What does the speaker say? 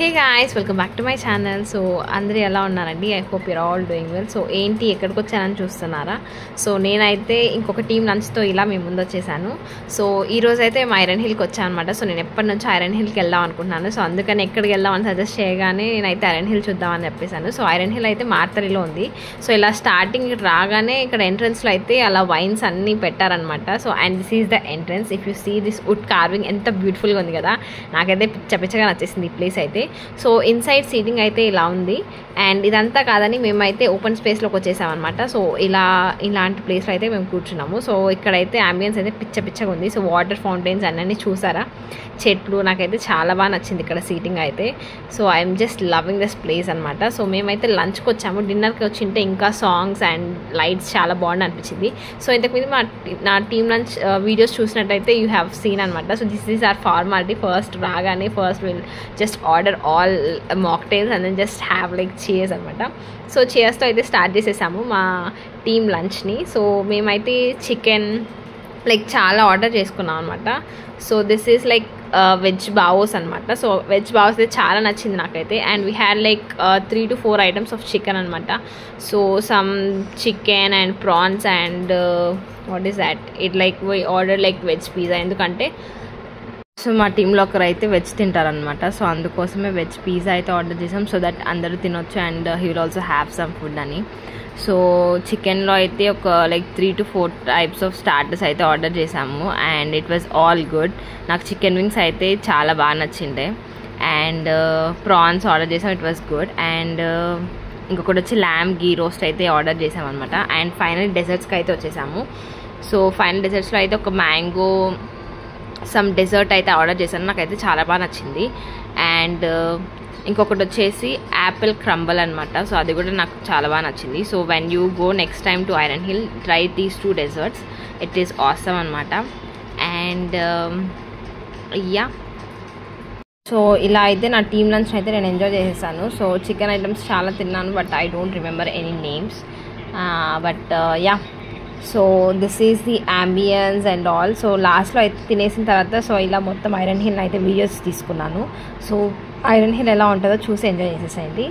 Hey guys, welcome back to my channel. So అందరూ ఎలా ఉన్నారండి? I hope you're all doing well. So ఏంటి ఎక్కడికి వచ్చానని చూస్తున్నారా? సో నేనైతే ఇంకొక టీమ్ లంచ్తో ఇలా మేము ముందు వచ్చేసాను. సో ఈ రోజు అయితే మేము ఐరన్ హిల్కి వచ్చాను అనమాట. సో నేను ఎప్పటి నుంచో ఐరన్ హిల్కి వెళ్దాం అనుకుంటున్నాను. సో అందుకని ఎక్కడికి వెళ్దామని సజెస్ట్ చేయగానే నేనైతే ఐరన్ హిల్ చూద్దామని చెప్పేసాను. సో ఐరన్ హిల్ అయితే మార్తరిలో ఉంది. సో ఇలా స్టార్టింగ్ రాగానే ఇక్కడ ఎంట్రన్స్లో అయితే అలా వైన్స్ అన్నీ పెట్టారనమాట. So and this is the entrance. If you see this wood carving ఎంత బ్యూటిఫుల్గా ఉంది కదా, నాకైతే పిచ్చగా నచ్చేసింది ఈ ప్లేస్ అయితే. సో ఇన్సైడ్ సీటింగ్ అయితే ఇలా ఉంది. అండ్ ఇదంతా కాదని మేమైతే ఓపెన్ స్పేస్లోకి వచ్చేసామన్నమాట. సో ఇలాంటి ప్లేస్లో అయితే మేము కూర్చున్నాము. సో ఇక్కడైతే అంబియన్స్ అయితే పిచ్చగా ఉంది. సో వాటర్ ఫౌంటైన్స్ అన్నీ చూసారా, చెట్లు, నాకైతే చాలా బాగా నచ్చింది ఇక్కడ సీటింగ్ అయితే. So I'm just loving this place అనమాట. సో మేమైతే లంచ్కి వచ్చాము. డిన్నర్కి వచ్చింటే ఇంకా సాంగ్స్ అండ్ లైట్స్ చాలా బాగుంది అనిపించింది. సో ఇంతకుముందు నా టీమ్ లంచ్ వీడియోస్ చూసినట్టయితే యూ హ్యావ్ సీన్ అనమాట. So this is our formality. First రాగానే will just order all mocktails and then just have like cheers అనమాట. సో చీర్స్తో అయితే స్టార్ట్ చేసేసాము మా టీమ్ లంచ్ని. సో మేమైతే చికెన్ లైక్ చాలా ఆర్డర్ చేసుకున్నాం అనమాట. So this is like veg baos అనమాట. సో వెజ్ బావోస్ అయితే చాలా నచ్చింది నాకైతే. And we had like 3 to 4 items of chicken అనమాట. So some chicken and prawns and what is that, it like we order like veg pizza. ఎందుకంటే so మా టీంలో ఒకరు అయితే వెజ్ తింటారనమాట. సో అందుకోసమే వెజ్ పిజ్జా అయితే ఆర్డర్ చేసాం, సో దట్ అందరూ తినొచ్చు and he will also have some food అని. సో చికెన్లో అయితే ఒక like 3 to 4 types of starters అయితే ఆర్డర్ చేసాము and it was all good. నాకు చికెన్ వింగ్స్ అయితే చాలా బాగా నచ్చిండే. అండ్ ప్రాన్స్ ఆర్డర్ చేసాం, ఇట్ వాజ్ గుడ్. అండ్ ఇంకొకటి వచ్చి ల్యామ్ గీ రోస్ట్ అయితే ఆర్డర్ చేసామన్నమాట. అండ్ ఫైనల్ డెజర్ట్స్కి అయితే వచ్చేసాము. సో ఫైనల్ డెజర్ట్స్లో అయితే ఒక మ్యాంగో సమ్ డెజర్ట్ అయితే ఆర్డర్ చేశాను, నాకైతే చాలా బాగా నచ్చింది. అండ్ ఇంకొకటి వచ్చేసి యాపిల్ క్రంబల్ అనమాట. సో అది కూడా నాకు చాలా బాగా నచ్చింది. So when you go next time to Iron Hill, try these 2 desserts. It is awesome అనమాట. అండ్ యా, సో ఇలా అయితే నా టీమ్ లంచ్ అయితే నేను ఎంజాయ్ చేసేసాను. సో చికెన్ ఐటమ్స్ చాలా తిన్నాను, but I don't remember any names. But yeah, so this is the ambience and all. So లాస్ట్లో అయితే తినేసిన తర్వాత సో ఇలా మొత్తం ఐరన్ హిల్ అయితే వీడియోస్ తీసుకున్నాను. సో ఐరన్ హిల్ ఎలా ఉంటుందో చూసి ఎంజాయ్ చేసేసేయండి.